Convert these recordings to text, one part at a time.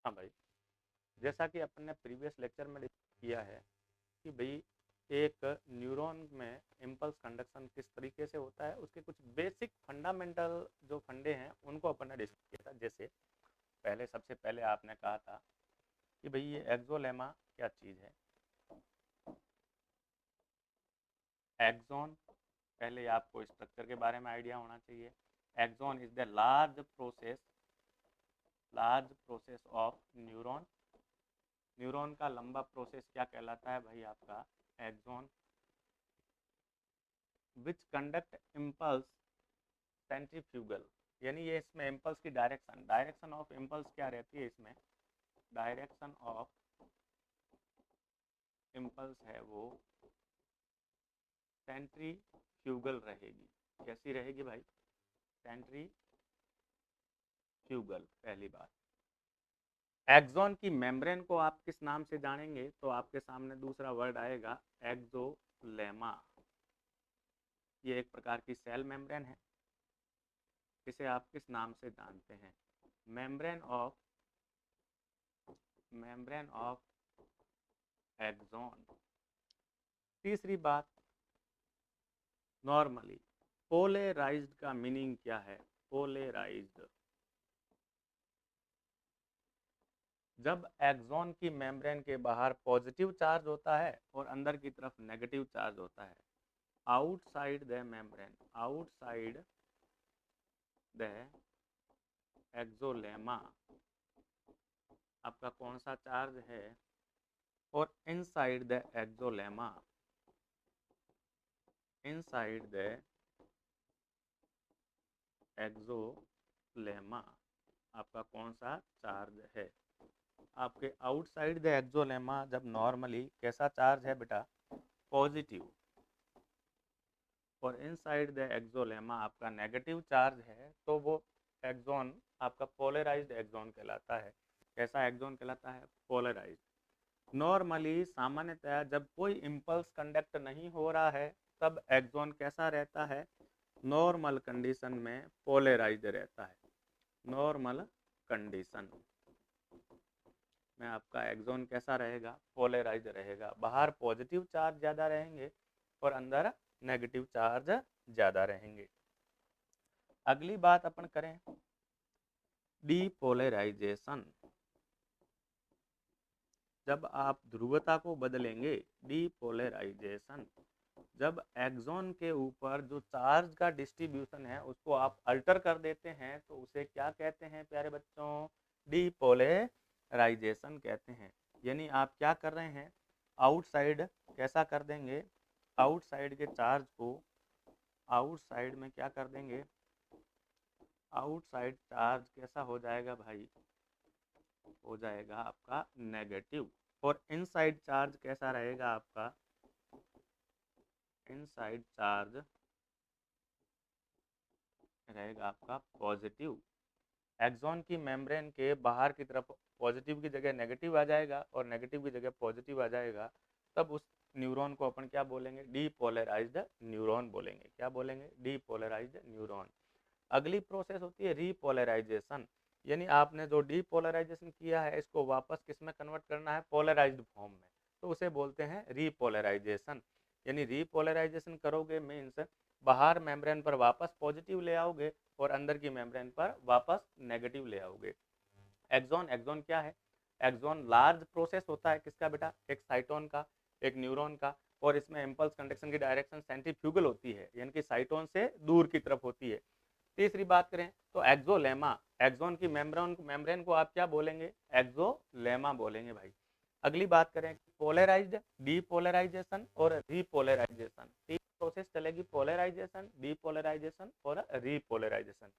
हाँ भाई, जैसा कि अपन ने प्रीवियस लेक्चर में डिस्कस किया है कि भाई एक न्यूरॉन में इम्पल्स कंडक्शन किस तरीके से होता है, उसके कुछ बेसिक फंडामेंटल जो फंडे हैं उनको अपन ने डिस्कस किया था। जैसे सबसे पहले आपने कहा था कि भाई ये एक्सोलेमा क्या चीज़ है। एक्सॉन, पहले आपको स्ट्रक्चर के बारे में आइडिया होना चाहिए। Axon is the large process of neuron. Neuron का लंबा प्रोसेस क्या कहलाता है भाई? आपका axon, which conduct impulse centrifugal, यानी ये इसमें इम्पल्स की डायरेक्शन ऑफ इम्पल्स क्या रहती है? इसमें डायरेक्शन ऑफ इम्पल्स है वो सेंट्रीफ्यूगल रहेगी। कैसी रहेगी भाई? सेंट्रीफ्यूगल। पहली बात, एक्सॉन की मेम्ब्रेन को आप किस नाम से जानेंगे? तो आपके सामने दूसरा वर्ड आएगा एक्सोलेमा। ये एक प्रकार की सेल मेम्ब्रेन है। इसे आप किस नाम से जानते हैं? Membrane of axon. तीसरी बात, नॉर्मली पोलेराइज्ड का मीनिंग क्या है? पोलेराइज्ड, जब एक्सॉन की मेम्ब्रेन के बाहर पॉजिटिव चार्ज होता है और अंदर की तरफ नेगेटिव चार्ज होता है। Outside the membrane, outside the axolemma आपका कौन सा चार्ज है? और inside the axolemma, inside the axolemma आपका कौन सा चार्ज है? आपके आउटसाइड द एक्सोलेमा जब नॉर्मली कैसा चार्ज है बेटा? पॉजिटिव। और इनसाइड द एक्सोलेमा आपका नेगेटिव चार्ज है, तो वो एक्सोन आपका पोलराइज्ड एक्सोन कहलाता है। कैसा एक्सोन कहलाता है? पोलराइज्ड। नॉर्मली सामान्यतया जब कोई इम्पल्स कंडक्ट नहीं हो रहा है तब एक्सोन कैसा रहता है? नॉर्मल कंडीशन में पोलराइज्ड रहता है। नॉर्मल कंडीशन में आपका एक्सोन कैसा रहेगा? पोलराइज्ड रहेगा। बाहर पॉजिटिव चार्ज ज़्यादा रहेंगे और अंदर नेगेटिव चार्ज ज़्यादा रहेंगे। अगली बात अपन करें डीपोलराइजेशन। जब आप ध्रुवता को बदलेंगे, डीपोलराइजेशन, जब एक्सॉन के ऊपर जो चार्ज का डिस्ट्रीब्यूशन है उसको आप अल्टर कर देते हैं तो उसे क्या कहते हैं प्यारे बच्चों? डीपोलराइजेशन कहते हैं। यानी आप क्या कर रहे हैं? आउटसाइड कैसा कर देंगे? आउटसाइड के चार्ज को आउटसाइड में क्या कर देंगे? आउटसाइड चार्ज कैसा हो जाएगा भाई? हो जाएगा आपका नेगेटिव। और इनसाइड चार्ज कैसा रहेगा आपका? इनसाइड चार्ज रहेगा आपका पॉजिटिव। एक्सॉन की मेम्ब्रेन के बाहर की तरफ पॉजिटिव की जगह नेगेटिव आ जाएगा और नेगेटिव की जगह पॉजिटिव आ जाएगा, तब उस न्यूरॉन को अपन क्या बोलेंगे? डीपोलराइज्ड न्यूरॉन बोलेंगे। क्या बोलेंगे? Depolarised neuron. अगली प्रोसेस होती है रीपोलराइजेशन। यानी आपने जो डीपोलराइजेशन किया है इसको वापस किस में कन्वर्ट करना है? पोलराइज्ड फॉर्म में, तो उसे बोलते हैं रीपोलराइजेशन। यानी रीपोलराइजेशन करोगे मीन्स बाहर मेम्ब्रेन पर वापस पॉजिटिव ले आओगे और अंदर की मेम्ब्रेन पर वापस नेगेटिव ले आओगे। एक्सॉन क्या है? एक्सॉन लार्ज प्रोसेस होता है। किसका बेटा? एक साइटोन का, एक न्यूरॉन का। और इसमें इम्पल्स कंडक्शन की डायरेक्शन सेंट्रीफ्यूगल होती है, यानी कि साइटोन से दूर की तरफ होती है। तीसरी बात करें तो एक्सोलेमा, एक्सॉन की मेम्ब्रेन को आप क्या बोलेंगे? एक्सोलेमा बोलेंगे भाई। अगली बात करें पोलराइज्ड, डीपोलराइजेशन और रीपोलराइजेशन। तीन प्रोसेस चलेगी, पोलराइजेशन, डीपोलराइजेशन और रीपोलराइजेशन।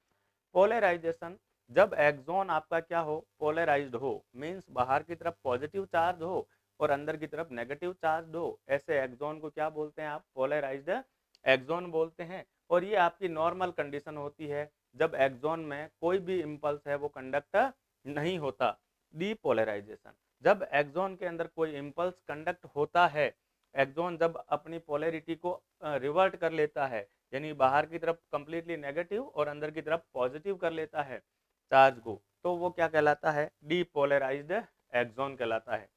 पोलराइजेशन, जब एक्सॉन आपका क्या हो? पोलराइज्ड हो, मींस बाहर की तरफ पॉजिटिव चार्ज हो और अंदर की तरफ नेगेटिव चार्ज हो, ऐसे एक्सॉन को क्या बोलते हैं आप? पोलराइज्ड एक्सॉन बोलते हैं। और ये आपकी नॉर्मल कंडीशन होती है जब एक्सॉन में कोई भी इम्पल्स है वो कंडक्ट नहीं होता। डीपोलराइजेशन, जब एक्सॉन के अंदर कोई इम्पल्स कंडक्ट होता है, एक्सॉन जब अपनी पोलैरिटी को रिवर्ट कर लेता है, यानी बाहर की तरफ कंप्लीटली नेगेटिव और अंदर की तरफ पॉजिटिव कर लेता है चार्ज को, तो वो क्या कहलाता है, डीपोलराइज्ड एक्सॉन कहलाता है।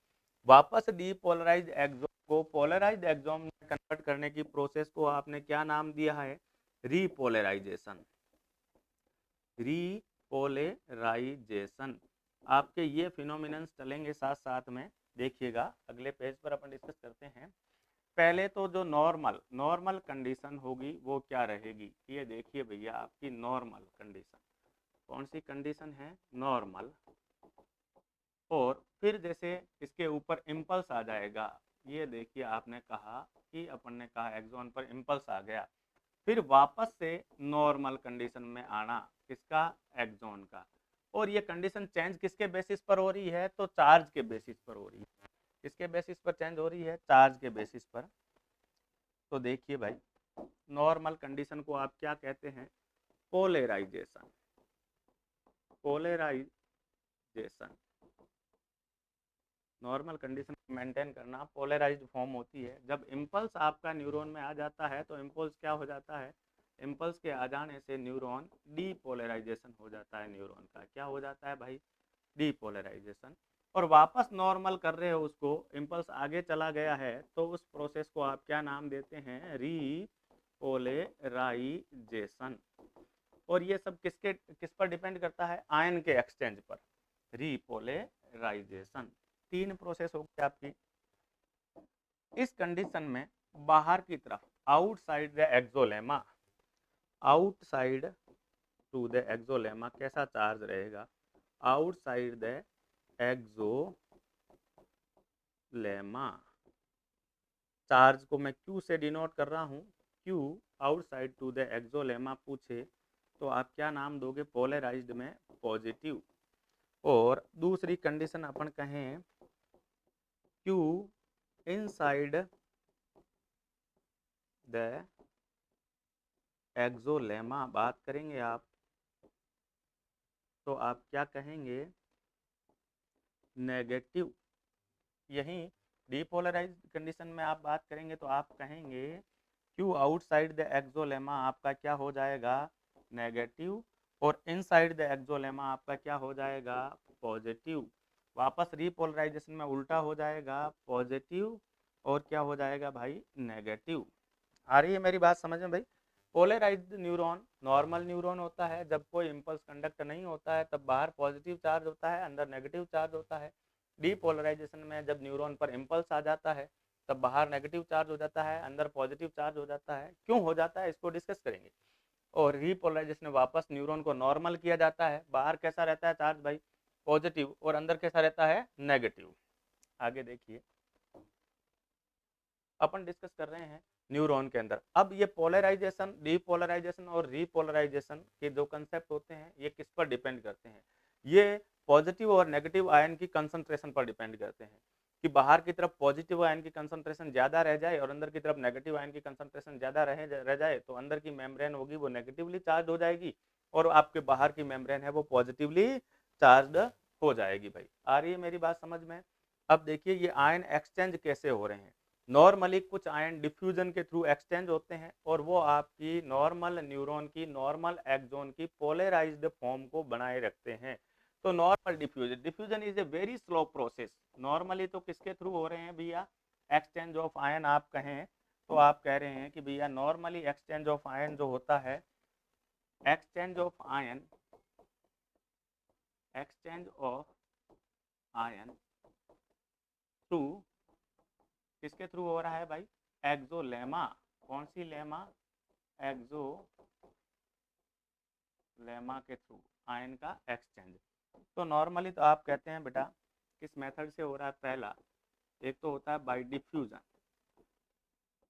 वापस डीपोलराइज्ड एक्सॉन को पोलराइज्ड एक्सॉन में कन्वर्ट करने की प्रोसेस को आपने क्या नाम दिया है, रीपोलराइजेशन। रीपोलराइजेशन। आपके ये फिनोमिनन्स चलेंगे साथ साथ में, देखिएगा अगले पेज पर अपन डिस्कस करते हैं। पहले तो जो नॉर्मल कंडीशन होगी वो क्या रहेगी, ये देखिए भैया आपकी नॉर्मल कंडीशन। कौन सी कंडीशन है, नॉर्मल। और फिर जैसे इसके ऊपर इम्पल्स आ जाएगा, ये देखिए आपने कहा कि अपन ने कहा एक्सॉन पर इम्पल्स आ गया, फिर वापस से नॉर्मल कंडीशन में आना किसका, एक्सॉन का। और ये कंडीशन चेंज किसके बेसिस पर हो रही है, तो चार्ज के बेसिस पर हो रही है। किसके बेसिस पर चेंज हो रही है, चार्ज के बेसिस पर। तो देखिए भाई, नॉर्मल कंडीशन को आप क्या कहते हैं, polarization. Polarization, normal condition maintain करना पोलराइज्ड फॉर्म होती है। जब इम्पल्स आपका न्यूरॉन में आ जाता है तो इम्पल्स क्या हो जाता है, इम्पल्स के आ जाने से न्यूरॉन डीपोलराइजेशन हो जाता है। न्यूरॉन का क्या हो जाता है भाई, डीपोलराइजेशन। और वापस नॉर्मल कर रहे हो उसको, इम्पल्स आगे चला गया है तो उस प्रोसेस को आप क्या नाम देते हैं, रीपोलराइजेशन। और ये सब किस पर डिपेंड करता है, आयन के एक्सचेंज पर। रीपोलराइजेशन, 3 प्रोसेस हो गई आपकी। इस कंडीशन में बाहर की तरफ, outside the axolemma, outside to the axolemma कैसा चार्ज रहेगा, आउटसाइड द एक्सोलेमा। चार्ज को मैं Q से डिनोट कर रहा हूँ, Q outside to the axolemma पूछे तो आप क्या नाम दोगे, पोलराइज्ड में पॉजिटिव। और दूसरी कंडीशन अपन कहें Q इनसाइड द एक्सोलेमा बात करेंगे आप, तो आप क्या कहेंगे, नेगेटिव। यहीं डीपोलराइज्ड कंडीशन में आप बात करेंगे तो आप कहेंगे Q आउटसाइड द एक्सोलेमा आपका क्या हो जाएगा, नेगेटिव। और इनसाइड द एक्सोलेमा आपका क्या हो जाएगा, पॉजिटिव। वापस रीपोलराइजेशन में उल्टा हो जाएगा, पॉजिटिव और क्या हो जाएगा भाई, नेगेटिव। आ रही है मेरी बात समझ में भाई। पोलराइज्ड न्यूरॉन नॉर्मल न्यूरॉन होता है, जब कोई इम्पल्स कंडक्ट नहीं होता है तब बाहर पॉजिटिव चार्ज होता है, अंदर नेगेटिव चार्ज होता है। डीपोलराइजेशन में जब न्यूरॉन पर इम्पल्स आ जाता है तब बाहर नेगेटिव चार्ज हो जाता है, अंदर पॉजिटिव चार्ज हो जाता है। क्यों हो जाता है इसको डिस्कस करेंगे। और रीपोलराइजेशन में वापस न्यूरॉन को नॉर्मल किया जाता है, बाहर कैसा रहता है चार्ज भाई, पॉजिटिव, और अंदर कैसा रहता है, नेगेटिव। आगे देखिए, अपन डिस्कस कर रहे हैं न्यूरॉन के अंदर। अब ये पोलराइजेशन, डीपोलराइजेशन और रीपोलराइजेशन के जो कंसेप्ट होते हैं ये किस पर डिपेंड करते हैं, ये पॉजिटिव और नेगेटिव आयन की कंसंट्रेशन पर डिपेंड करते हैं। कि बाहर की तरफ पॉजिटिव आयन की कंसंट्रेशन ज़्यादा रह जाए और अंदर की तरफ नेगेटिव आयन की कंसंट्रेशन ज़्यादा रह जाए तो अंदर की मेम्ब्रेन होगी वो नेगेटिवली चार्ज हो जाएगी और आपके बाहर की मेम्ब्रेन है वो पॉजिटिवली चार्ज हो जाएगी। भाई आ रही है मेरी बात समझ में। अब देखिए ये आयन एक्सचेंज कैसे हो रहे हैं। नॉर्मली कुछ आयन डिफ्यूजन के थ्रू एक्सचेंज होते हैं और वो आपकी नॉर्मल न्यूरॉन की, नॉर्मल एक्सोन की पोलराइज्ड फॉर्म को बनाए रखते हैं। तो normal diffusion, diffusion is a very slow process. Normally तो किसके थ्रू हो रहे हैं भैया, एक्सचेंज ऑफ आयन आप कहें तो आप कह रहे हैं कि भैया नॉर्मली एक्सचेंज ऑफ आयन जो होता है, exchange of ion, exchange of ion through, किसके थ्रू हो रहा है भाई, एक्सोलेमा। कौन सी लेमा, एक्सोलेमा के थ्रू आयन का एक्सचेंज। तो नॉर्मली तो आप कहते हैं बेटा किस मेथड से हो रहा है, पहला एक तो होता है बाय डिफ्यूजन।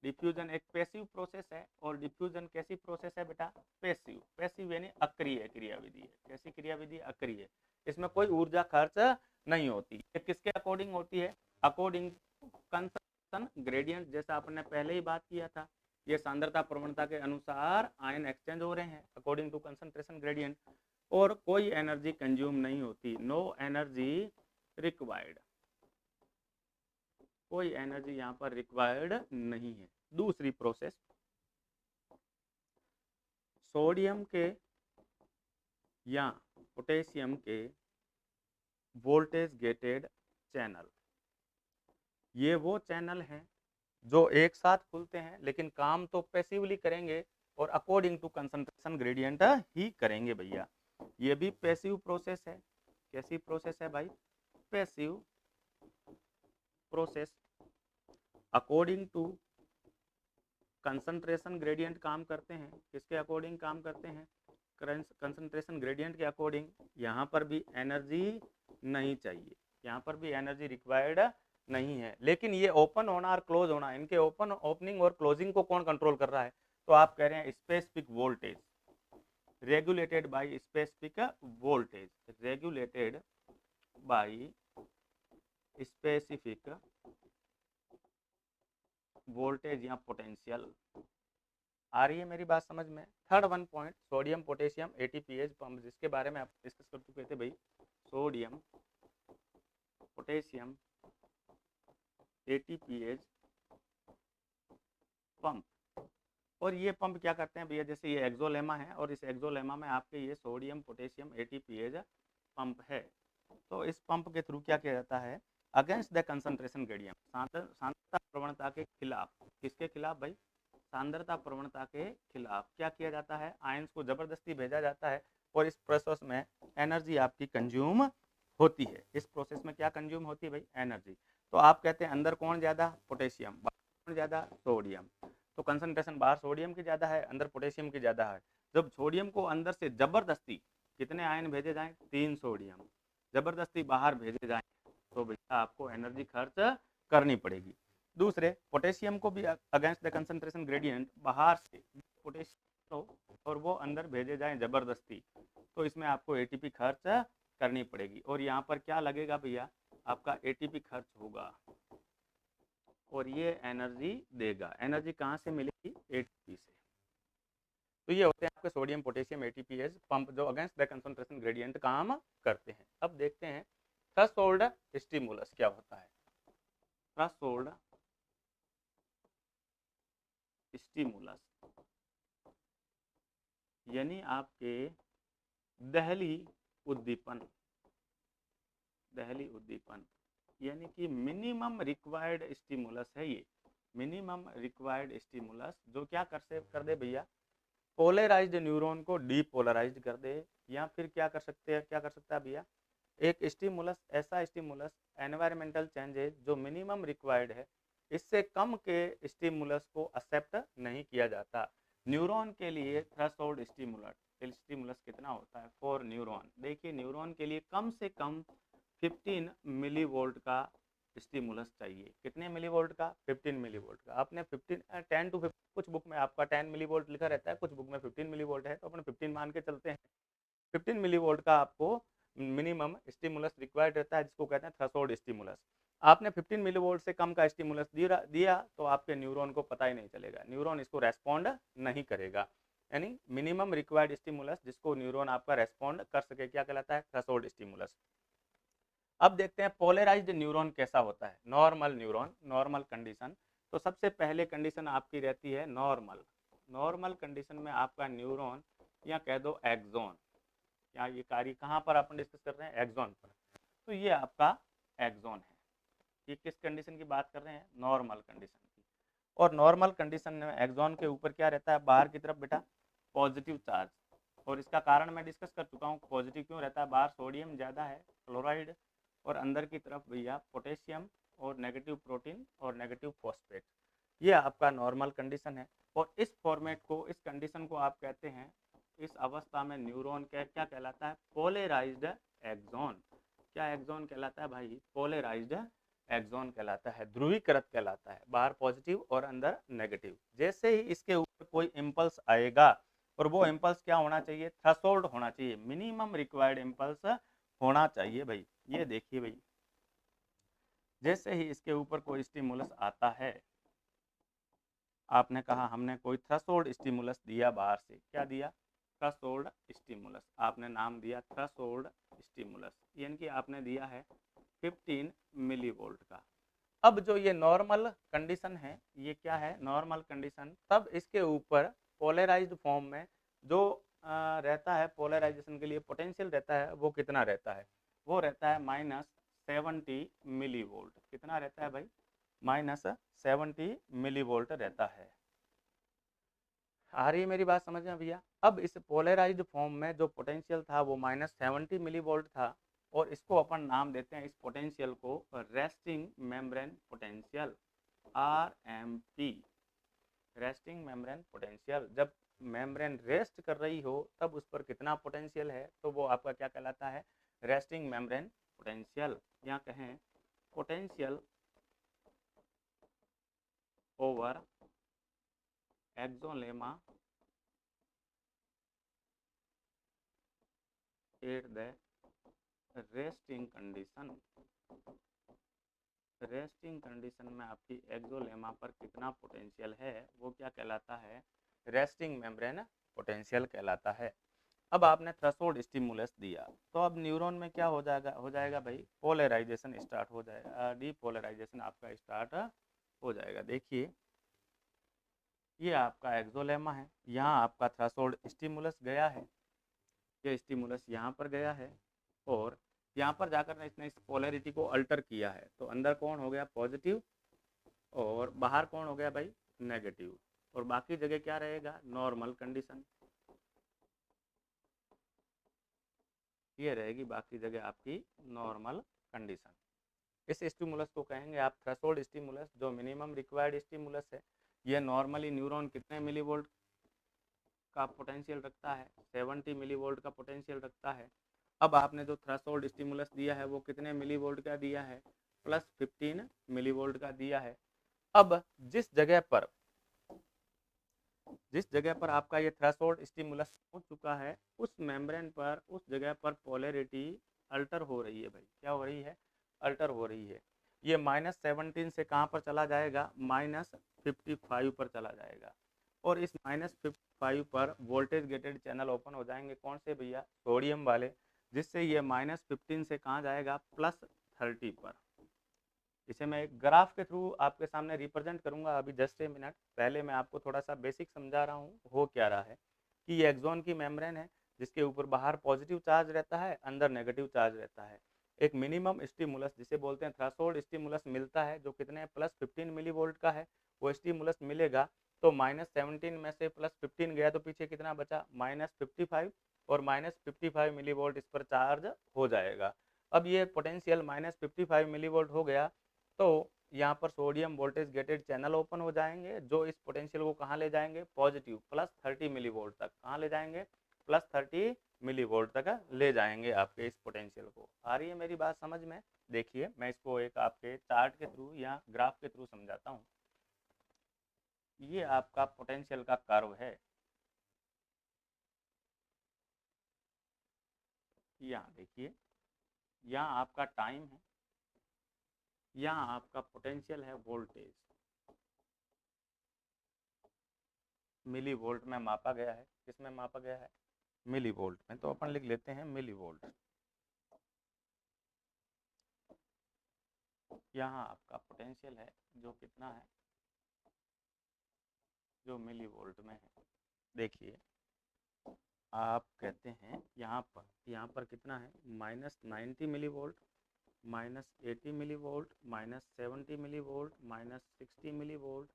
डिफ्यूजन एक पैसिव प्रोसेस है और डिफ्यूजन कैसी प्रोसेस है बेटा, पैसिव। पैसिव यानी अक्रिय क्रियाविधि है। कैसी क्रियाविधि, अक्रिय। इसमें कोई ऊर्जा खर्च नहीं होती। ये किसके अकॉर्डिंग होती है, अकॉर्डिंग कंसंट्रेशन ग्रेडियंट, जैसा आपने पहले ही बात किया था। ये सांद्रता प्रवणता के अनुसार आयन एक्सचेंज हो रहे हैं अकॉर्डिंग टू कंसंट्रेशन ग्रेडियंट। और कोई एनर्जी कंज्यूम नहीं होती, नो एनर्जी रिक्वायर्ड, कोई एनर्जी यहाँ पर रिक्वायर्ड नहीं है। दूसरी प्रोसेस, सोडियम के या पोटेशियम के वोल्टेज गेटेड चैनल, ये वो चैनल हैं जो एक साथ खुलते हैं लेकिन काम तो पैसिवली करेंगे और अकॉर्डिंग टू कंसंट्रेशन ग्रेडियंट ही करेंगे भैया। ये भी पैसिव प्रोसेस है। कैसी प्रोसेस है भाई? Passive process. According to concentration gradient काम करते हैं। किसके अकॉर्डिंग काम करते हैं? कंसंट्रेशन ग्रेडियंट के अकॉर्डिंग। यहाँ पर भी एनर्जी नहीं चाहिए, यहाँ पर भी एनर्जी रिक्वायर्ड नहीं है, लेकिन ये ओपन होना और क्लोज होना, इनके ओपनिंग और क्लोजिंग को कौन कंट्रोल कर रहा है? तो आप कह रहे हैं specific voltage, regulated by specific voltage, regulated by specific voltage या पोटेंशियल। आ रही है मेरी बात समझ में? Third one point, sodium potassium एटीपीएच pump, जिसके बारे में आप डिस्कस कर चुके थे भाई। Sodium potassium एटीपीएच pump. और ये पंप क्या करते हैं भैया? जैसे ये एक्सोलेमा है और इस एक्सोलेमा में आपके ये सोडियम पोटेशियम एटीपीएच पंप है। तो इस पंप के थ्रू क्या किया जाता है? अगेंस्ट द कंसंट्रेशन ग्रेडियंट, सांद्रता प्रवणता के खिलाफ। किसके खिलाफ भाई? सांद्रता प्रवणता के खिलाफ क्या किया जाता है? आयंस को जबरदस्ती भेजा जाता है और इस प्रोसेस में एनर्जी आपकी कंज्यूम होती है। इस प्रोसेस में क्या कंज्यूम होती है भाई? एनर्जी। तो आप कहते हैं अंदर कौन ज़्यादा? पोटेशियम। कौन ज़्यादा? सोडियम। तो कंसंट्रेशन बाहर सोडियम की ज़्यादा है, अंदर पोटेशियम की ज़्यादा है। जब सोडियम को अंदर से जबरदस्ती कितने आयन भेजे जाएं? 3 सोडियम जबरदस्ती बाहर भेजे जाएं तो भैया आपको एनर्जी खर्च करनी पड़ेगी। दूसरे पोटेशियम को भी अगेंस्ट द कंसंट्रेशन ग्रेडियंट बाहर से पोटेशियम और वो अंदर भेजे जाएं जबरदस्ती, तो इसमें आपको एटीपी खर्च करनी पड़ेगी। और यहाँ पर क्या लगेगा भैया? आपका एटीपी खर्च होगा और ये एनर्जी देगा। एनर्जी कहाँ से मिलेगी? एटीपी से। तो ये होते हैं आपके सोडियम पोटेशियम एटीपीएस पंप जो अगेंस्ट द कंसंट्रेशन ग्रेडियंट काम करते हैं। अब देखते हैं थ्रेशोल्ड स्टिमुलस क्या होता है। थ्रेशोल्ड स्टिमुलस यानी आपके दहली उद्दीपन, दहली उद्दीपन यानी कि मिनिमम रिक्वायर्ड स्टिमुलस है ये। मिनिमम रिक्वायर्ड स्टिमुलस जो क्या कर दे भैया? पोलराइज्ड न्यूरॉन को डीपोलराइज्ड कर दे, या फिर क्या कर सकते हैं, क्या कर सकता है भैया? एक स्टिमुलस, ऐसा स्टिमुलस एनवायरमेंटल चेंजेस जो मिनिमम रिक्वायर्ड है, इससे कम के स्टिमुलस को एक्सेप्ट नहीं किया जाता। न्यूरॉन के लिए थ्रेशोल्ड स्टिमुलस कितना होता है फॉर न्यूरॉन? देखिए न्यूरॉन के लिए कम से कम 15 मिली वोल्ट का स्टिमुलस चाहिए। कितने मिली वोल्ट का? 15 मिली वोल्ट का। आपने 15 10 टू 15, कुछ बुक में आपका 10 मिली वोल्ट लिखा रहता है, कुछ बुक में 15 मिली वोल्ट है, तो अपन 15 मान के चलते हैं। 15 मिली वोल्ट का आपको मिनिमम स्टिमुलस रिक्वायर्ड रहता है, जिसको कहते हैं थ्रेशोल्ड स्टिमुलस। आपने 15 मिली वोल्ट से कम का स्टिमुलस दिया तो आपके न्यूरॉन को पता ही नहीं चलेगा, न्यूरॉन इसको रेस्पॉन्ड नहीं करेगा। यानी मिनिमम रिक्वायर्ड स्टिमुलस जिसको न्यूरॉन आपका रेस्पॉन्ड कर सके क्या कहलाता है? Threshold stimulus. अब देखते हैं पोलराइज्ड न्यूरॉन कैसा होता है। Normal neuron, normal condition. तो सबसे पहले कंडीशन आपकी रहती है नॉर्मल। नॉर्मल कंडीशन में आपका न्यूरॉन या कह दो एक्सॉन, या ये कार्य कहाँ पर अपन डिस्कस कर रहे हैं? एक्सॉन पर। तो ये आपका एक्सॉन है। ये किस कंडीशन की बात कर रहे हैं? नॉर्मल कंडीशन की। और नॉर्मल कंडीशन में एक्सॉन के ऊपर क्या रहता है? बाहर की तरफ बेटा पॉजिटिव चार्ज। और इसका कारण मैं डिस्कस कर चुका हूँ, पॉजिटिव क्यों रहता है? बाहर सोडियम ज़्यादा है, क्लोराइड, और अंदर की तरफ भैया पोटेशियम और नेगेटिव प्रोटीन और नेगेटिव फॉस्फेट। ये आपका नॉर्मल कंडीशन है। और इस फॉर्मेट को, इस कंडीशन को आप कहते हैं, इस अवस्था में न्यूरॉन क्या कहलाता है? Polarised axon. क्या एक्सॉन कहलाता है भाई? पोलराइज्ड एक्सॉन कहलाता है, ध्रुवीकृत कहलाता है, बाहर पॉजिटिव और अंदर नेगेटिव। जैसे ही इसके ऊपर कोई इम्पल्स आएगा, और वो इम्पल्स क्या होना चाहिए? थ्रेशोल्ड होना चाहिए, मिनिमम रिक्वायर्ड इम्पल्स होना चाहिए भाई। ये देखिए भाई, जैसे ही इसके ऊपर कोई स्टिमुलस आता है, आपने कहा हमने कोई थ्रेशोल्ड स्टिमुलस दिया बाहर से, क्या दिया? Threshold stimulus. आपने नाम दिया थ्रेशोल्ड स्टिमुलस, यानी कि आपने दिया है 15 मिली वोल्ट का। अब जो ये नॉर्मल कंडीशन है, ये क्या है? Normal condition. तब इसके ऊपर पोलराइज्ड फॉर्म में जो रहता है, पोलराइजेशन के लिए पोटेंशियल रहता है, वो कितना रहता है? वो रहता है -70 मिली वोल्ट। कितना रहता है भाई? -70 मिली वोल्ट रहता है। आ रही है मेरी बात समझ में भैया? अब इस पोलराइज्ड फॉर्म में जो पोटेंशियल था वो -70 मिली वोल्ट था, और इसको अपन नाम देते हैं, इस पोटेंशियल को resting membrane potential, RMP, resting membrane potential. जब मेम्ब्रेन रेस्ट कर रही हो तब उस पर कितना पोटेंशियल है, तो वो आपका क्या कहलाता है? रेस्टिंग मेम्ब्रेन पोटेंशियल, या कहें potential over axolemma at the resting condition. Resting condition में आपकी एक्सोलेमा पर कितना पोटेंशियल है, वो क्या कहलाता है? रेस्टिंग मेम्ब्रेन पोटेंशियल कहलाता है। अब आपने थ्रेशोल्ड स्टिमुलस दिया, तो अब न्यूरॉन में क्या हो जाएगा भाई? पोलराइजेशन स्टार्ट हो जाएगा, डीपोलराइजेशन आपका स्टार्ट हो जाएगा। देखिए, ये आपका एक्सोलेमा है, यहाँ आपका थ्रेशोल्ड स्टिमुलस गया है, ये स्टिमुलस यहाँ पर गया है, और यहाँ पर जाकर इसने इस पोलैरिटी को अल्टर किया है, तो अंदर कौन हो गया? पॉजिटिव, और बाहर कौन हो गया भाई? नेगेटिव, और बाकी जगह क्या रहेगा? Normal condition. ये रहेगी बाकी जगह आपकी नॉर्मल कंडीशन। इस स्टिमुलस को कहेंगे आप थ्रेशोल्ड स्टिमुलस, जो मिनिमम रिक्वायर्ड स्टिमुलस है। ये नॉर्मली न्यूरॉन कितने मिलीवोल्ट का पोटेंशियल रखता है? 70 मिलीवोल्ट का पोटेंशियल रखता है। अब आपने जो थ्रेशोल्ड स्टिमुलस दिया है वो कितने मिलीवोल्ट का दिया है? +15 मिलीवोल्ट का दिया है। अब जिस जगह पर आपका ये थ्रेशोल्ड स्टिमुलस हो चुका है, उस मेम्ब्रेन पर, उस जगह पर पोलैरिटी अल्टर हो रही है भाई। क्या हो रही है? अल्टर हो रही है। ये -17 से कहाँ पर चला जाएगा? -55 पर चला जाएगा, और इस -55 पर वोल्टेज गेटेड चैनल ओपन हो जाएंगे। कौन से भैया? सोडियम वाले, जिससे ये -15 से कहाँ जाएगा? +30 पर। इसे मैं एक ग्राफ के थ्रू आपके सामने रिप्रेजेंट करूंगा अभी जस्ट ए मिनट। पहले मैं आपको थोड़ा सा बेसिक समझा रहा हूँ हो क्या रहा है, कि ये एक्सॉन की मेम्ब्रेन है, जिसके ऊपर बाहर पॉजिटिव चार्ज रहता है, अंदर नेगेटिव चार्ज रहता है। एक मिनिमम स्टिमुलस, जिसे बोलते हैं थ्रेशोल्ड स्टिमुलस, मिलता है, जो कितने +15 मिलीवोल्ट का है। वो स्टिमुलस मिलेगा, तो -17 में से +15 गया तो पीछे कितना बचा? -55, और -55 मिलीवोल्ट इस पर चार्ज हो जाएगा। अब ये पोटेंशियल -55 मिलीवोल्ट हो गया, तो यहाँ पर sodium voltage gated channel open हो जाएंगे, जो इस पोटेंशियल को कहाँ ले जाएंगे? पॉजिटिव +30 मिलीवोल्ट तक। कहाँ ले जाएंगे? +30 मिलीवोल्ट तक ले जाएंगे आपके इस पोटेंशियल को। आ रही है मेरी बात समझ में? देखिए, मैं इसको एक आपके चार्ट के थ्रू या ग्राफ के थ्रू समझाता हूँ। ये आपका पोटेंशियल का कर्व है, यहाँ देखिए, यहाँ आपका टाइम है, यहाँ आपका पोटेंशियल है वोल्टेज, मिली वोल्ट में मापा गया है। किसमें मापा गया है? मिली वोल्ट में, तो अपन लिख लेते हैं मिली वोल्ट। यहाँ आपका पोटेंशियल है, जो कितना है? जो मिली वोल्ट में है। देखिए, आप कहते हैं यहाँ पर कितना है? -90 millivolt, -80 millivolt, -70 millivolt, -60 millivolt,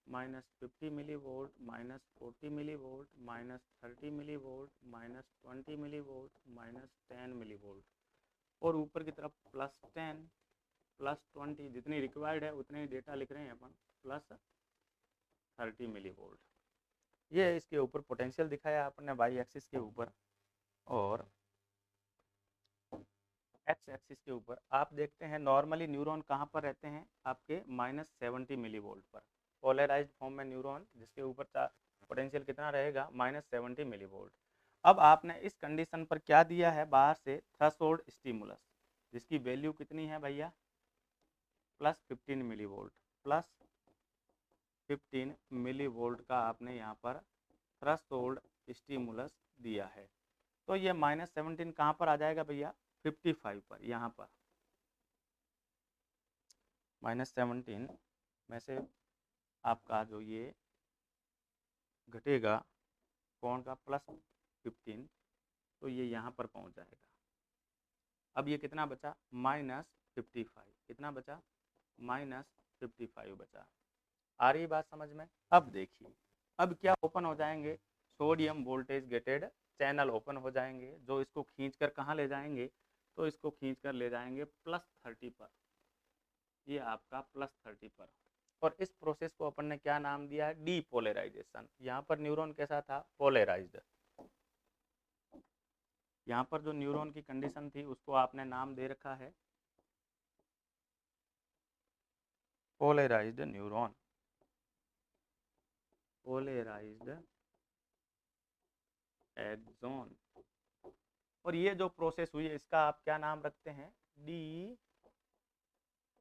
-50 millivolt, -40 millivolt, -30 millivolt, -20 millivolt, -10 millivolt, और ऊपर की तरफ +10, +20, जितनी रिक्वायर्ड है उतने ही डेटा लिख रहे हैं अपन, +30 मिली वोल्ट। ये इसके ऊपर पोटेंशियल दिखाया आपने वाई एक्सिस के ऊपर, और एक्स एक्सिस के ऊपर आप देखते हैं नॉर्मली न्यूरॉन कहाँ पर रहते हैं? आपके -70 मिली वोल्ट पर। पोलराइज्ड फॉर्म में न्यूरॉन, जिसके ऊपर पोटेंशियल कितना रहेगा? -70 मिली वोल्ट। अब आपने इस कंडीशन पर क्या दिया है? बाहर से थ्रेशोल्ड स्टिमुलस, जिसकी वैल्यू कितनी है भैया? +15 मिली वोल्ट, +15 मिली वोल्ट का आपने यहाँ पर थ्रेशोल्ड स्टिमुलस दिया है। तो ये -17 कहाँ पर आ जाएगा भैया? 55 पर। यहाँ पर -17 में से आपका जो ये घटेगा, कौन का? +15, तो ये यहाँ पर पहुँच जाएगा। अब ये कितना बचा, -55, कितना बचा, -55 बचा। आ रही बात समझ में। अब देखिए, अब क्या ओपन हो जाएंगे, sodium voltage gated channel open हो जाएंगे, जो इसको खींच कर कहाँ ले जाएंगे, तो इसको खींच कर ले जाएंगे +30 पर, ये आपका +30 पर। और इस प्रोसेस को अपन ने क्या नाम दिया है, डीपोलराइजेशन। यहाँ पर न्यूरॉन कैसा था, पोलराइज्ड। यहाँ पर जो न्यूरॉन की कंडीशन थी उसको आपने नाम दे रखा है पोलराइज्ड न्यूरॉन, पोलराइज्ड एक्सॉन। और ये जो प्रोसेस हुई है इसका आप क्या नाम रखते हैं, डी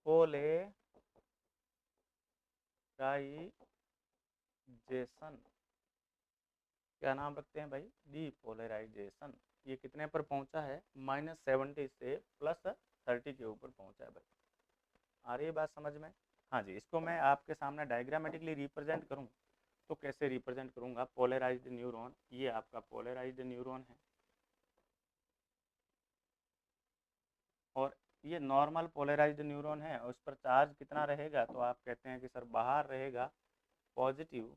पोलराइजेशन। क्या नाम रखते हैं भाई, डीपोलराइजेशन। ये कितने पर पहुंचा है, -70 से +30 के ऊपर पहुंचा है भाई। आ रही है बात समझ में। हाँ जी, इसको मैं आपके सामने डायग्रामेटिकली रिप्रेजेंट करूँ तो कैसे रिप्रेजेंट करूँगा, पोलराइज्ड न्यूरॉन, ये आपका पोलराइज्ड न्यूरॉन है, और ये नॉर्मल पोलराइज्ड न्यूरॉन है, और उस पर चार्ज कितना रहेगा, तो आप कहते हैं कि सर बाहर रहेगा पॉजिटिव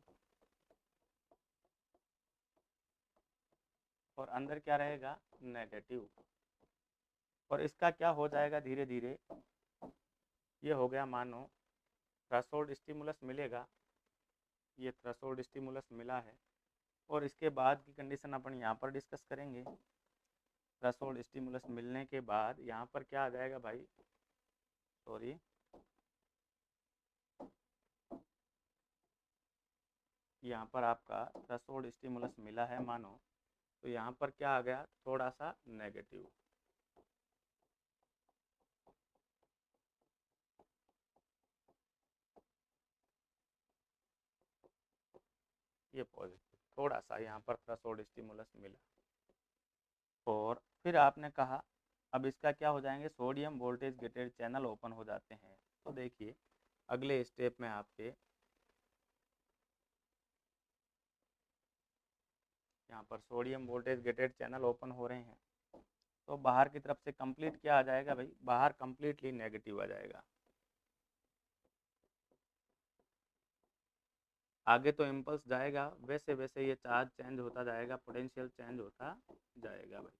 और अंदर क्या रहेगा, नेगेटिव। और इसका क्या हो जाएगा धीरे धीरे, ये हो गया मानो थ्रेशोल्ड स्टिमुलस मिलेगा, ये थ्रेशोल्ड स्टिमुलस मिला है। और इसके बाद की कंडीशन अपन यहाँ पर डिस्कस करेंगे। थ्रेशोल्ड स्टिमुलस मिलने के बाद यहाँ पर क्या आ जाएगा भाई, सॉरी, यहाँ पर आपका थ्रेशोल्ड स्टिमुलस मिला है मानो, तो यहाँ पर क्या आ गया, थोड़ा सा नेगेटिव। ये पॉजिटिव, थोड़ा सा यहाँ पर थ्रेशोल्ड स्टिमुलस मिला। और फिर आपने कहा अब इसका क्या हो जाएंगे, sodium voltage gated channel open हो जाते हैं। तो देखिए अगले स्टेप में आपके यहाँ पर sodium voltage gated channel open हो रहे हैं, तो बाहर की तरफ से कंप्लीट क्या आ जाएगा भाई, बाहर कंप्लीटली नेगेटिव आ जाएगा। आगे तो इम्पल्स जाएगा, वैसे वैसे ये चार्ज चेंज होता जाएगा, पोटेंशियल चेंज होता जाएगा भाई।